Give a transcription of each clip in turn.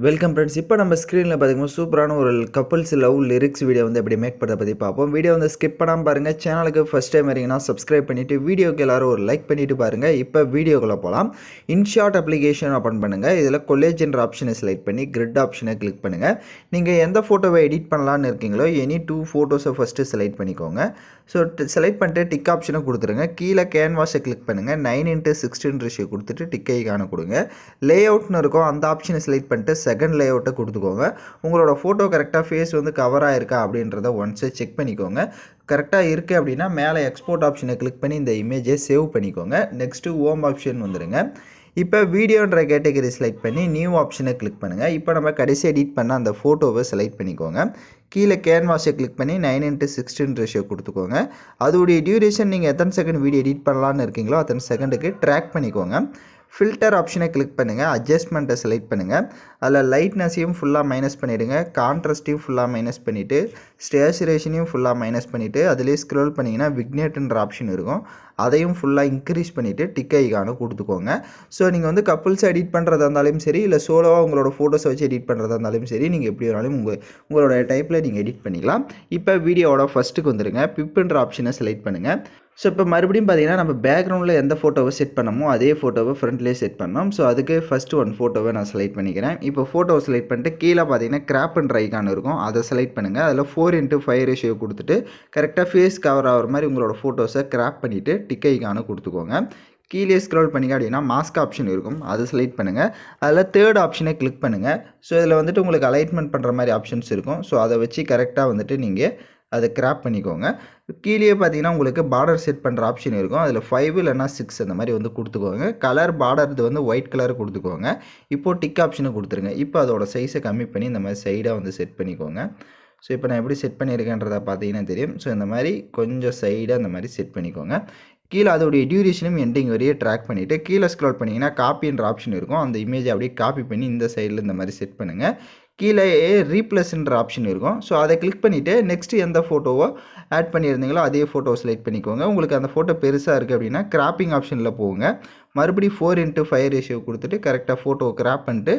Welcome friends. இப்போ நம்ம ஸ்க்ரீனில் பார்த்தீங்கன்னா சூப்பரான ஒரு கப்புள்ஸ் லவ் லிரிக்ஸ் வீடியோ வந்து எப்படி மேக் பண்ணுறத பற்றி பார்ப்போம். வீடியோ வந்து ஸ்கிப் பண்ணாமல் பாருங்கள். சேனலுக்கு ஃபஸ்ட் டைம் வரீங்கன்னா சப்ஸ்கிரைப் பண்ணிவிட்டு வீடியோக்கு எல்லோரும் ஒரு லைக் பண்ணிவிட்டு பாருங்கள். இப்போ வீடியோக்குள்ளே போகலாம். இன்ஷாட் அப்ளிகேஷன் ஓப்பன் பண்ணுங்கள். இதில் கொலேஜ்ன்ற ஆப்ஷனை செலக்ட் பண்ணி கிரிட் ஆப்ஷனை கிளிக் பண்ணுங்கள். நீங்கள் எந்த ஃபோட்டோவை எடிட் பண்ணலான்னு இருக்கீங்களோ எனி 2 ஃபோட்டோஸை ஃபஸ்ட்டு செலக்ட் பண்ணிக்கோங்க. ஸோ செலக்ட் பண்ணிட்டு டிக் ஆப்ஷனை கொடுத்துருங்க. கீழே கேன்வாஸை கிளிக் பண்ணுங்கள். 9:16 ரேஷியோ கொடுத்துட்டு டிக் ஐகானை கொடுங்க. லே அவுட்னு இருக்கும் அந்த ஆப்ஷனை செலக்ட் பண்ணிட்டு செகண்ட் லே அவுட்டை கொடுத்துக்கோங்க. உங்களோட ஃபோட்டோ கரெக்டாக ஃபேஸ் வந்து கவர் ஆகிருக்கா அப்படின்றத ஒன்ஸை செக் பண்ணிக்கோங்க. கரெக்டாக இருக்குது அப்படின்னா மேலே எக்ஸ்போர்ட் ஆப்ஷனை கிளிக் பண்ணி இந்த இமேஜை சேவ் பண்ணிக்கோங்க. நெக்ஸ்ட்டு ஹோம் ஆப்ஷன் வந்துடுங்க. இப்போ வீடியோன்ற கேட்டகரி செலக்ட் பண்ணி நியூ ஆப்ஷனை கிளிக் பண்ணுங்கள். இப்போ நம்ம கடைசி எடிட் பண்ண அந்த ஃபோட்டோவை செலக்ட் பண்ணிக்கோங்க. கீழே கேன்வாஸை கிளிக் பண்ணி 9:16 ரேஷியோ கொடுத்துக்கோங்க. அதோடைய டியூரேஷன் நீங்கள் எத்தனை செகண்ட் வீடியோ எடிட் பண்ணலான்னு இருக்கீங்களோ அத்தனை செகண்டுக்கு ட்ராக் பண்ணிக்கோங்க. ஃபில்டர் ஆப்ஷனை கிளிக் பண்ணுங்கள். அட்ஜஸ்ட்மெண்ட்டை செலக்ட் பண்ணுங்கள். அதில் லைட்னஸையும் ஃபுல்லாக மைனஸ் பண்ணிவிடுங்க. கான்ட்ராஸ்ட்டையும் ஃபுல்லாக மைனஸ் பண்ணிவிட்டு ஸ்டேச்சுரேஷனையும் ஃபுல்லாக மைனஸ் பண்ணிவிட்டு அதிலே ஸ்க்ரோல் பண்ணிங்கன்னா விக்னேட்ன்ற ஆப்ஷன் இருக்கும். அதையும் ஃபுல்லாக இன்க்ரீஸ் பண்ணிவிட்டு டிக் ஐகானை கொடுத்துக்கோங்க. ஸோ நீங்கள் வந்து கப்புள்ஸ் எடிட் பண்ணுறதா இருந்தாலும் சரி, இல்லை சோலோவாக உங்களோட ஃபோட்டோஸை வச்சு எடிட் பண்ணுறதா இருந்தாலும் சரி, நீங்கள் எப்படி வேணாலும் உங்களோட டைப்பில் நீங்கள் எடிட் பண்ணிக்கலாம். இப்போ வீடியோவோட ஃபஸ்ட்டுக்கு வந்துடுங்க. பிப்ன்ற ஆப்ஷனை செலக்ட் பண்ணுங்கள். ஸோ இப்போ மறுபடியும் பார்த்தீங்கன்னா நம்ம பேக்ரவுண்டில் எந்த ஃபோட்டோவை செட் பண்ணமோ அதே ஃபோட்டோவை ஃப்ரண்ட்லேயே செட் பண்ணோம். ஸோ அதுக்கு ஃபஸ்ட்டு ஒன் ஃபோட்டோவை நான் செலக்ட் பண்ணிக்கிறேன். இப்போ ஃபோட்டோவை செலக்ட் பண்ணிட்டு கீழே பார்த்தீங்கன்னா கிராப்ன்ற ஐகான் இருக்கும். அதை செலக்ட் பண்ணுங்கள். அதில் 4:5 ரேஷியோ கொடுத்துட்டு கரெக்டாக ஃபேஸ் கவர் ஆகிற மாதிரி உங்களோட ஃபோட்டோஸை கிராப் பண்ணிவிட்டு டிக் ஐகானை கொடுத்துக்கோங்க. கீழே ஸ்க்ரோல் பண்ணிங்க அப்படின்னா மாஸ்க் ஆப்ஷன் இருக்கும். அதை செலக்ட் பண்ணுங்கள். அதில் தேர்ட் ஆப்ஷனை கிளிக் பண்ணுங்கள். ஸோ இதில் வந்துட்டு உங்களுக்கு அலைட்மெண்ட் பண்ணுற மாதிரி ஆப்ஷன்ஸ் இருக்கும். ஸோ அதை வச்சு கரெக்டாக வந்துட்டு நீங்கள் அதை கிராப் பண்ணிக்கோங்க. கீழே பார்த்தீங்கன்னா உங்களுக்கு பார்டர் செட் பண்ணுற ஆப்ஷன் இருக்கும். அதில் 5 இல்லைனா 6 அந்த மாதிரி வந்து கொடுத்துக்கோங்க. கலர் பார்டர் இது வந்து ஒயிட் கலர் கொடுத்துக்கோங்க. இப்போது டிக் ஆப்ஷனை கொடுத்துருங்க. இப்போ அதோட சைஸை கம்மி பண்ணி இந்த மாதிரி சைடாக வந்து செட் பண்ணிக்கோங்க. ஸோ இப்போ நான் எப்படி செட் பண்ணியிருக்கேன்றதை பார்த்தீங்கன்னா தெரியும். ஸோ இந்த மாதிரி கொஞ்சம் சைடாக இந்த மாதிரி செட் பண்ணிக்கோங்க. கீழே அதோடைய டியூரேஷனும் எண்டிங் வரையே ட்ராக் பண்ணிவிட்டு கீழே ஸ்க்ரோல் பண்ணிங்கன்னா காப்பின்ற ஆப்ஷன் இருக்கும். அந்த இமேஜை அப்படியே காப்பி பண்ணி இந்த சைடில் இந்த மாதிரி செட் பண்ணுங்கள். கீழே ரீப்ளேஸ்ன்ற ஆப்ஷன் இருக்கும். ஸோ அதை கிளிக் பண்ணிவிட்டு நெக்ஸ்ட்டு எந்த ஃபோட்டோவோ ஆட் பண்ணியிருந்தீங்களோ அதே ஃபோட்டோவை செலக்ட் பண்ணிக்கோங்க. உங்களுக்கு அந்த ஃபோட்டோ பெருசாக இருக்குது அப்படின்னா கிராப்பிங் ஆப்ஷனில் போங்க. மறுபடியும் 4:5 ரேஷியோ கொடுத்துட்டு கரெக்டாக ஃபோட்டோவை கிராப் பண்ணிட்டு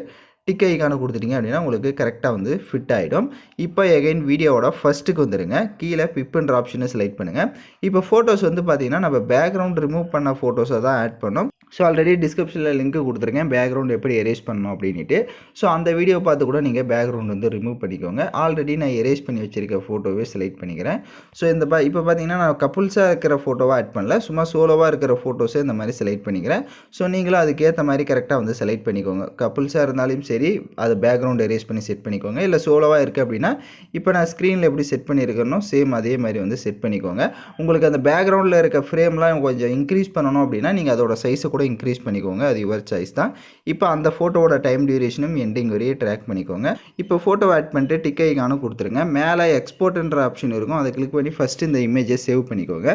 டிக் ஐகானை கொடுத்துட்டிங்க அப்படின்னா உங்களுக்கு கரெக்டாக வந்து ஃபிட் ஆகிடும். இப்போ எகைன் வீடியோவோட ஃபஸ்ட்டுக்கு வந்துடுங்க. கீழே பிப்ன்ற ஆப்ஷனை செலக்ட் பண்ணுங்கள். இப்போ ஃபோட்டோஸ் வந்து பார்த்தீங்கன்னா நம்ம பேக்ரவுண்ட் ரிமூவ் பண்ண ஃபோட்டோஸை தான் ஆட் பண்ணோம். ஸோ ஆல்ரெடி டிஸ்கிரிப்ஷனில் லிங்க் கொடுத்துருக்கேன் பேக்ரவுண்ட் எப்படி எரேஸ் பண்ணணும் அப்படின்ட்டு. ஸோ அந்த வீடியோ பார்த்து கூட நீங்கள் பேக்ரவுண்ட் வந்து ரிமூவ் பண்ணிக்கோங்க. ஆல்ரெடி நான் எரேஸ் பண்ணி வச்சுருக்க ஃபோட்டோவே செலக்ட் பண்ணிக்கிறேன். ஸோ இந்த இப்போ பார்த்தீங்கன்னா நான் கப்புள்ஸாக இருக்கிற ஃபோட்டோவாக ஆட் பண்ணல, சும்மா சோலோவாக இருக்கிற ஃபோட்டோஸை இந்த மாதிரி செலக்ட் பண்ணிக்கிறேன். ஸோ நீங்களும் அதுக்கேற்ற மாதிரி கரெக்டாக வந்து செலக்ட் பண்ணிக்கோங்க. கப்புள்ஸாக இருந்தாலும் சரி அது பேக்ரவுண்ட் எரேஸ் பண்ணி செட் பண்ணிக்கோங்க. இல்லை சோலோவாக இருக்குது அப்படின்னா இப்போ நான் ஸ்க்ரீனில் எப்படி செட் பண்ணியிருக்கணும் சேம் அதே மாதிரி வந்து செட் பண்ணிக்கோங்க. உங்களுக்கு அந்த பேக்ரவுண்டில் இருக்க ஃப்ரேம்லாம் கொஞ்சம் இன்க்ரீஸ் பண்ணணும் அப்படின்னா நீங்கள் அதோட சைஸை கூட இன்க்ரீஸ் பண்ணிக்கோங்க. அது யுவர் சாய்ஸ் தான். இப்போ அந்த ஃபோட்டோவோட டைம் டியூரேஷனும் எண்டிங் வரையே ட்ராக் பண்ணிக்கோங்க. இப்போ ஃபோட்டோ ஆட் பண்ணிட்டு டிக் ஐகானை கொடுத்துருங்க. மேலே எக்ஸ்போர்ட்ன்ற ஆப்ஷன் இருக்கும். அதை கிளிக் பண்ணி ஃபஸ்ட்டு இந்த இமேஜை சேவ் பண்ணிக்கோங்க.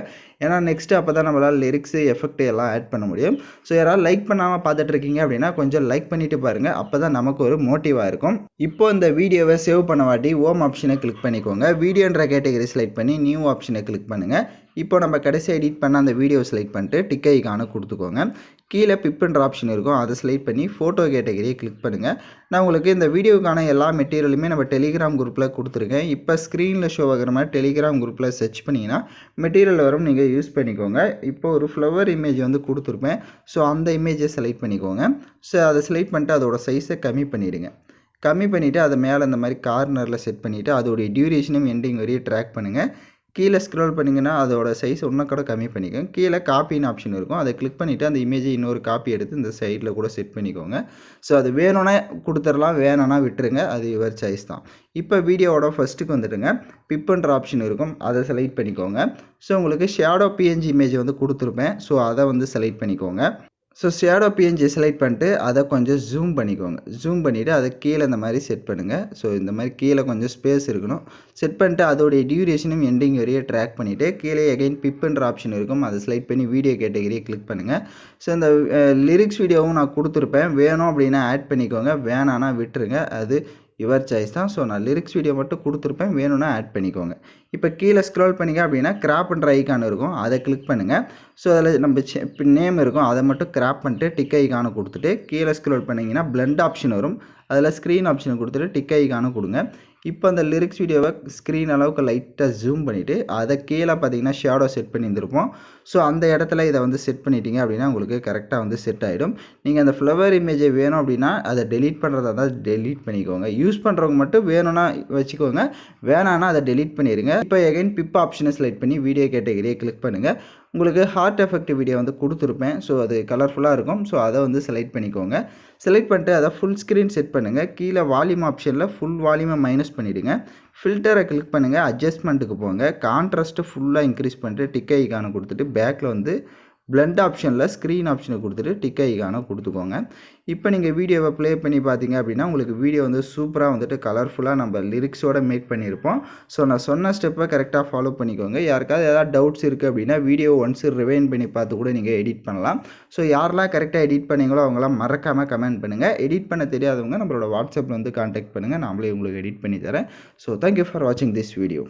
ஏன்னா நெக்ஸ்ட்டு அப்போ தான் நம்மளால் லிரிக்ஸு எஃபெக்ட் எல்லாம் ஆட் பண்ண முடியும். ஸோ யாராவது லைக் பண்ணாமல் பார்த்துட்டு இருக்கீங்க அப்படின்னா கொஞ்சம் லைக் பண்ணிவிட்டு பாருங்கள். அப்போ தான் நமக்கு ஒரு மோட்டிவாக இருக்கும். இப்போ இந்த வீடியோவை சேவ் பண்ண வாட்டி ஹோம் ஆப்ஷனை கிளிக் பண்ணிக்கோங்க. வீடியோன்ற கேட்டகரி செலக்ட் பண்ணி நியூ ஆப்ஷனை கிளிக் பண்ணுங்கள். இப்போ நம்ம கடைசி எடிட் பண்ண அந்த வீடியோ செலக்ட் பண்ணிட்டு டிக் ஐகானை கொடுத்துக்கோங்க. கீழே பிப்ன்ற ஆப்ஷன் இருக்கும். அதை செலக்ட் பண்ணி ஃபோட்டோ கேட்டகரியை கிளிக் பண்ணுங்கள். நான் உங்களுக்கு இந்த வீடியோக்கான எல்லா மெட்டீரியலுமே நம்ம டெலிகிராம் குரூப்பில் கொடுத்துருக்கேன். இப்போ ஸ்க்ரீனில் ஷோ ஆகிற மாதிரி டெலிகிராம் குரூப்பில் சர்ச் பண்ணிங்கன்னா மெட்டீரியல் வரும், நீங்கள் யூஸ் பண்ணிக்கோங்க. இப்போ ஒரு ஃப்ளவர் இமேஜ் வந்து கொடுத்துருப்பேன். ஸோ அந்த இமேஜை செலக்ட் பண்ணிக்கோங்க. ஸோ அதை செலக்ட் பண்ணிட்டு அதோட சைஸை கம்மி பண்ணிவிடுங்க. கம்மி பண்ணிவிட்டு அதை மேலே இந்த மாதிரி கார்னரில் செட் பண்ணிவிட்டு அதோடைய டியூரேஷனும் எண்டிங் வரையே ட்ராக் பண்ணுங்கள். கீழே ஸ்க்ரோல் பண்ணிங்கன்னா அதோட சைஸ் இன்னும் கூட கம்மி பண்ணிக்கோங்க. கீழே காப்பின்னு ஆப்ஷன் இருக்கும். அதை கிளிக் பண்ணிவிட்டு அந்த இமேஜை இன்னொரு காப்பி எடுத்து இந்த சைடில் கூட செட் பண்ணிக்கோங்க. ஸோ அது வேணும்னா கொடுத்துடலாம், வேணும்னா விட்டுருங்க. அது யுவர் சாய்ஸ் தான். இப்போ வீடியோவோட ஃபஸ்ட்டுக்கு வந்துடுங்க. பிப்ன்ற ஆப்ஷன் இருக்கும். அதை செலக்ட் பண்ணிக்கோங்க. ஸோ உங்களுக்கு ஷேடோ பிஎன்ஜி இமேஜ் வந்து கொடுத்துருப்பேன். ஸோ அதை வந்து செலக்ட் பண்ணிக்கோங்க. ஸோ ஷேடோ பிஎன்ஜி செலக்ட் பண்ணிட்டு அதை கொஞ்சம் ஜூம் பண்ணிக்கோங்க. ஜூம் பண்ணிவிட்டு அதை கீழே இந்த மாதிரி செட் பண்ணுங்கள். ஸோ இந்த மாதிரி கீழே கொஞ்சம் ஸ்பேஸ் இருக்கணும். செட் பண்ணிட்டு அதோடைய டியூரேஷனும் எண்டிங் வரையே ட்ராக் பண்ணிவிட்டு கீழே எகைன் பிப்ன்ற ஆப்ஷன் இருக்கும். அதை செலக்ட் பண்ணி வீடியோ கேட்டகரியை கிளிக் பண்ணுங்கள். ஸோ இந்த லிரிக்ஸ் வீடியோவும் நான் கொடுத்துருப்பேன். வேணும் அப்படின்னா ஆட் பண்ணிக்கோங்க, வேணான்னா விட்டுருங்க. அது யுவர் சாய்ஸ் தான். ஸோ நான் லிரிக்ஸ் வீடியோ மட்டும் கொடுத்துருப்பேன், வேணும்னா ஆட் பண்ணிக்கோங்க. இப்போ கீழே ஸ்க்ரோல் பண்ணிங்க அப்படின்னா கிராப்ன்ற ஐக்கான் இருக்கும், அதை கிளிக் பண்ணுங்கள். ஸோ அதில் நம்ம நேம் இருக்கும், அதை மட்டும் கிராப் பண்ணிட்டு டிக் ஐக்கானை கொடுத்துட்டு கீழே ஸ்க்ரோல் பண்ணிங்கன்னா பிளெண்ட் ஆப்ஷன் வரும், அதில் ஸ்க்ரீன் ஆப்ஷனை கொடுத்துட்டு டிக் ஐக்கானை கொடுங்க. இப்போ அந்த லிரிக்ஸ் வீடியோவை ஸ்க்ரீன் அளவுக்கு லைட்டாக ஜூம் பண்ணிவிட்டு அதை கீழே பார்த்தீங்கன்னா ஷேடோ செட் பண்ணியிருந்திருப்போம். ஸோ அந்த இடத்துல இதை வந்து செட் பண்ணிட்டீங்க அப்படின்னா உங்களுக்கு கரெக்டாக வந்து செட் ஆகிடும். நீங்கள் அந்த ஃப்ளவர் இமேஜை வேணும் அப்படின்னா அதை டெலீட் பண்ணுறதா இருந்தால் டெலீட் பண்ணிக்கோங்க. யூஸ் பண்ணுறவங்க மட்டும் வேணும்னா வச்சுக்கோங்க, வேணான்னா அதை டெலீட் பண்ணிடுங்க. இப்போ எகைன் பிப் ஆப்ஷனை செலக்ட் பண்ணி வீடியோ கேட்டகரியை கிளிக் பண்ணுங்கள். உங்களுக்கு ஹார்ட் எஃபெக்ட் வீடியோ வந்து கொடுத்துருப்பேன், ஸோ அது கலர்ஃபுல்லாக இருக்கும். ஸோ அதை வந்து செலக்ட் பண்ணிக்கோங்க. செலக்ட் பண்ணிட்டு அதை ஃபுல் ஸ்க்ரீன் செட் பண்ணுங்கள். கீழே வால்யூம் ஆப்ஷனில் ஃபுல் வால்யூமை மைனஸ் பண்ணிவிடுங்க. ஃபில்டரை கிளிக் பண்ணுங்கள், அட்ஜஸ்ட்மெண்ட்டுக்கு போங்க, கான்ட்ராஸ்ட்டு ஃபுல்லாக இன்க்ரீஸ் பண்ணிட்டு டிக் ஐக்கானை கொடுத்துட்டு பேக்கில் வந்து பிளெண்ட் ஆப்ஷனில் ஸ்க்ரீன் ஆப்ஷனை கொடுத்துட்டு டிக் ஐக்கானை கொடுத்துக்கோங்க. இப்போ நீங்கள் வீடியோவை ப்ளே பண்ணி பார்த்தீங்க அப்படின்னா உங்களுக்கு வீடியோ வந்து சூப்பராக வந்துட்டு கலர்ஃபுல்லாக நம்ம லிரிக்ஸோடு மேக் பண்ணியிருப்போம். ஸோ நான் சொன்ன ஸ்டெப்பை கரெக்டாக ஃபாலோ பண்ணிக்கோங்க. யாருக்காவது ஏதாவது டவுட்ஸ் இருக்குது அப்படின்னா வீடியோ ஒன்ஸ் ரிவைன் பண்ணி பார்த்து கூட நீங்கள் எடிட் பண்ணலாம். ஸோ யாரெல்லாம் கரெக்டாக எடிட் பண்ணீங்களோ அவங்களாம் மறக்காமல் கமெண்ட் பண்ணுங்கள். எடிட் பண்ண தெரியாதவங்க நம்மளோட வாட்ஸ்அப்பில் வந்து கான்டாக்ட் பண்ணுங்கள், நாமளே உங்களுக்கு எடிட் பண்ணி தரேன். ஸோ தேங்க்யூ ஃபார் வாட்சிங் திஸ் வீடியோ.